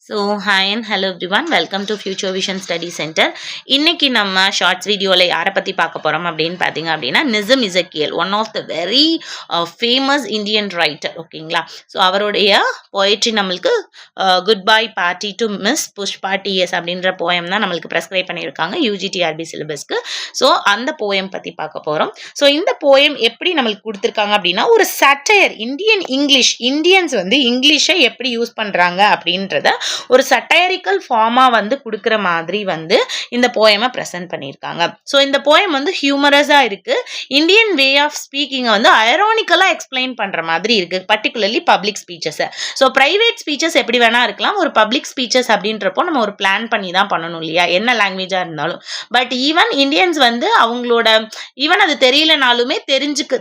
So hi and hello everyone, welcome to future vision study centre. இன்னைக்கு நம்ம shorts வீடியோவில் யாரை பற்றி பார்க்க போகிறோம் அப்படின்னு பார்த்தீங்க அப்படின்னா, Nissim Ezekiel, one of the very famous Indian writer. ஓகேங்களா? ஸோ அவருடைய போயட்ரி நம்மளுக்கு good bye party to miss Pushpa T S அப்படின்ற போயம் தான் நம்மளுக்கு ப்ரெஸ்கிரைப் பண்ணியிருக்காங்க யூஜிடிஆர்பி சிலபஸ்க்கு. ஸோ அந்த போயம் பற்றி பார்க்க போகிறோம். ஸோ இந்த போயம் எப்படி நம்மளுக்கு கொடுத்துருக்காங்க அப்படின்னா, ஒரு சட்டையர் இந்தியன்ஸ் வந்து இங்கிலீஷை எப்படி யூஸ் பண்ணுறாங்க அப்படின்றத ஒரு சட்டையரிக்கல் ஃபார்மா வந்து கொடுக்குற மாதிரி வந்து இந்த போயமை ப்ரெசென்ட் பண்ணியிருக்காங்க. ஸோ இந்த போயம் வந்து ஹியூமரஸா இருக்கு. இந்தியன் வே ஆஃப் ஸ்பீக்கிங்கை வந்து ஐரானிக்கலா எக்ஸ்பிளைன் பண்ற மாதிரி இருக்கு, particularly public speeches. So private speeches எப்படி வேணா இருக்கலாம், ஒரு பப்ளிக் ஸ்பீச்சஸ் அப்படின்றப்போ நம்ம ஒரு பிளான் பண்ணி தான் பண்ணணும் இல்லையா, என்ன லாங்குவேஜா இருந்தாலும். பட் ஈவன் இந்தியன்ஸ் வந்து அவங்களோட ஈவன் அது தெரியலனாலுமே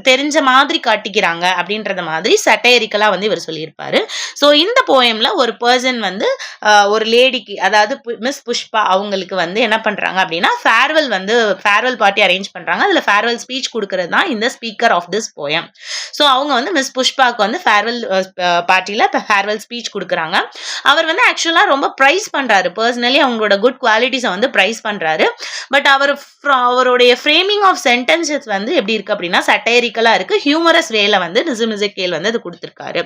தெரிஞ்ச மாதிரி காட்டிக்கிறாங்க அப்படின்றத மாதிரி சட்டையரிக்கலா வந்து இவர் சொல்லியிருப்பாரு. ஸோ இந்த போயம்ல ஒரு பர்சன் வந்து ஒரு லேடிக்கு, அதாவது மிஸ் புஷ்பா அவங்களுக்கு வந்து என்ன பண்றாங்க அப்படின்னா, ஃபேர்வெல் பார்ட்டி அரேஞ்ச் பண்றாங்க. அதுல ஃபேர்வெல் ஸ்பீச் கொடுக்கறது தான் இந்த speaker of this poem. So அவங்க வந்து மிஸ் புஷ்பாக்கு வந்து ஃபேர்வெல் பார்ட்டியில ஃபேர்வெல் ஸ்பீச் கொடுக்குறாங்க. அவர் வந்து ஆக்சுவலா ரொம்ப பிரைஸ் பண்றாரு, பர்சனலி அவங்களோட குட் குவாலிட்டிஸை வந்து பிரைஸ் பண்றாரு. பட் அவருடைய ஃப்ரேமிங் ஆஃப் சென்டென்சஸ் வந்து எப்படி இருக்கு அப்படின்னா, சட்டையரிக்கலா இருக்கு, ஹியூமரஸ் வேல வந்து நிசம் இசக்கியல் வந்து அது கொடுத்திருக்காரு.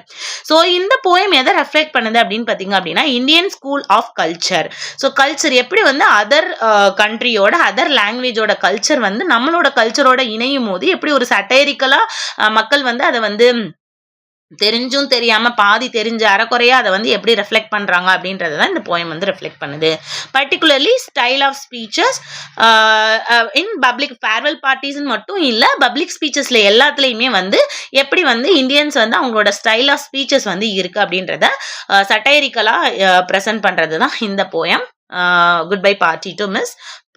ஸோ இந்த போயம் எதை ரெஃப்ளெக்ட் பண்ணுது அப்படின்னு பாத்தீங்க அப்படின்னா, Indian school of culture. So culture எப்படி வந்து அதர் கண்ட்ரியோட அதர் லாங்குவேஜோட கல்ச்சர் வந்து நம்மளோட கல்ச்சரோட இணையும் போது எப்படி ஒரு சட்டையரிக்கலா மக்கள் வந்து அதை வந்து தெரிஞ்சும் தெரியாம பாதி தெரிஞ்ச அறக்குறையா அதை வந்து எப்படி ரெஃப்ளெக்ட் பண்றாங்க அப்படின்றத தான் இந்த போயம் வந்து ரெஃப்ளெக்ட் பண்ணுது. Particularly style of speeches in public farewell parties மட்டும் இல்ல, பப்ளிக் ஸ்பீச்சஸ்ல எல்லாத்துலயுமே வந்து எப்படி வந்து இந்தியன்ஸ் வந்து அவங்களோட ஸ்டைல் ஆஃப் ஸ்பீச்சஸ் வந்து இருக்கு அப்படின்றத சட்டையரிக்கலா ப்ரெசென்ட் பண்றது தான் இந்த poem good by party to miss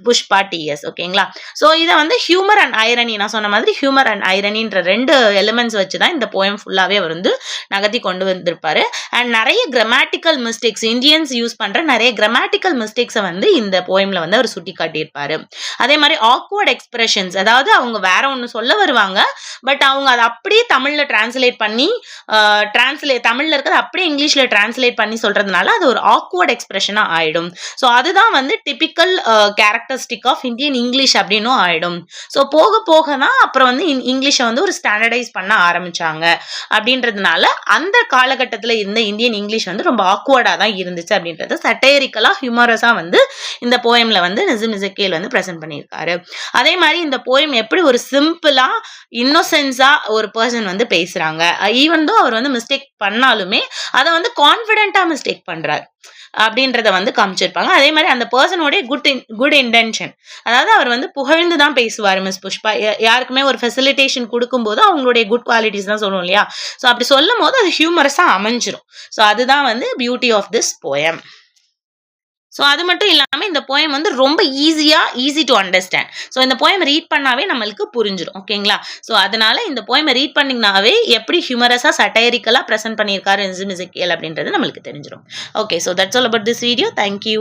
Pushpa TS. ஓகேங்களா? ஸோ இதை வந்து ஹியூமர் அண்ட் ஐரணி, நான் சொன்ன மாதிரி ஹியூமர் அண்ட் ஐரணின்ற ரெண்டு எலிமெண்ட்ஸ் வச்சு தான் இந்த போயம் ஃபுல்லாவே அவர் வந்து நகர்த்தி கொண்டு வந்திருப்பாரு. அண்ட் நிறைய கிராமட்டிக்கல் மிஸ்டேக்ஸ், இந்தியன்ஸ் யூஸ் பண்ற நிறைய கிராமட்டிக்கல் மிஸ்டேக்ஸை வந்து இந்த போயம்ல வந்து அவர் சுட்டி காட்டியிருப்பாரு. அதே மாதிரி ஆக்வர்ட் எக்ஸ்பிரஷன்ஸ், அதாவது அவங்க வேற ஒன்று சொல்ல வருவாங்க, பட் அவங்க அதை அப்படியே தமிழ்ல டிரான்ஸ்லேட் பண்ணி தமிழ்ல இருக்கிறது அப்படியே இங்கிலீஷ்ல டிரான்ஸ்லேட் பண்ணி சொல்றதுனால அது ஒரு ஆக்வர்ட் எக்ஸ்பிரஷனா ஆயிடும். ஸோ அதுதான் வந்து typical characteristic of Indian English அப்படின்னும் ஆயிடும். ஸோ போக போக தான் அப்புறம் வந்து இங்கிலீஷை வந்து ஒரு ஸ்டாண்டர்டைஸ் பண்ண ஆரம்பிச்சாங்க. அப்படின்றதுனால அந்த காலகட்டத்தில் இருந்த இந்தியன் இங்கிலீஷ் வந்து ரொம்ப ஆக்வர்டா தான் இருந்துச்சு அப்படின்றது சட்டையரிக்கலா ஹியூமரஸா வந்து இந்த போயம்ல வந்து நிசம் இசக்கியல் வந்து ப்ரெசென்ட் பண்ணியிருக்காரு. அதே மாதிரி இந்த போயம் எப்படி ஒரு சிம்பிளா இன்னோசென்ஸா ஒரு பர்சன் வந்து பேசுறாங்க, ஈவன் தோ அவர் வந்து மிஸ்டேக் பண்ணாலுமே அதை வந்து கான்ஃபிடென்ட்டா மிஸ்டேக் பண்றாரு அப்படின்றத வந்து காமிச்சிருப்பாங்க. அதே மாதிரி அந்த பர்சனோட குட் இன்டென்ஷன், அதாவது அவர் வந்து புகழ்ந்து தான் பேசுவார். மிஸ் புஷ்பா யாருக்குமே ஒரு ஃபெசிலிட்டேஷன் கொடுக்கும்போது அவங்களுடைய குட் குவாலிட்டிஸ் தான் சொல்லுவோம் இல்லையா, ஸோ அப்படி சொல்லும் போது அது ஹியூமரஸா அமைஞ்சிரும். ஸோ அதுதான் வந்து beauty of this poem. So அது மட்டும் இல்லாமல் இந்த போயம் வந்து ரொம்ப ஈஸி டு அண்டர்ஸ்டாண்ட். ஸோ இந்த போயம் ரீட் பண்ணாவே நம்மளுக்கு புரிஞ்சிடும். ஓகேங்களா? ஸோ அதனால இந்த போயம் ரீட் பண்ணிங்கனாவே எப்படி ஹியூமரஸா சட்டையரிக்கலா ப்ரெசென்ட் பண்ணியிருக்காரு நிசம் இசக்கியல் அப்படின்றது நம்மளுக்கு தெரிஞ்சிடும். Okay, so that's all about this video. Thank you.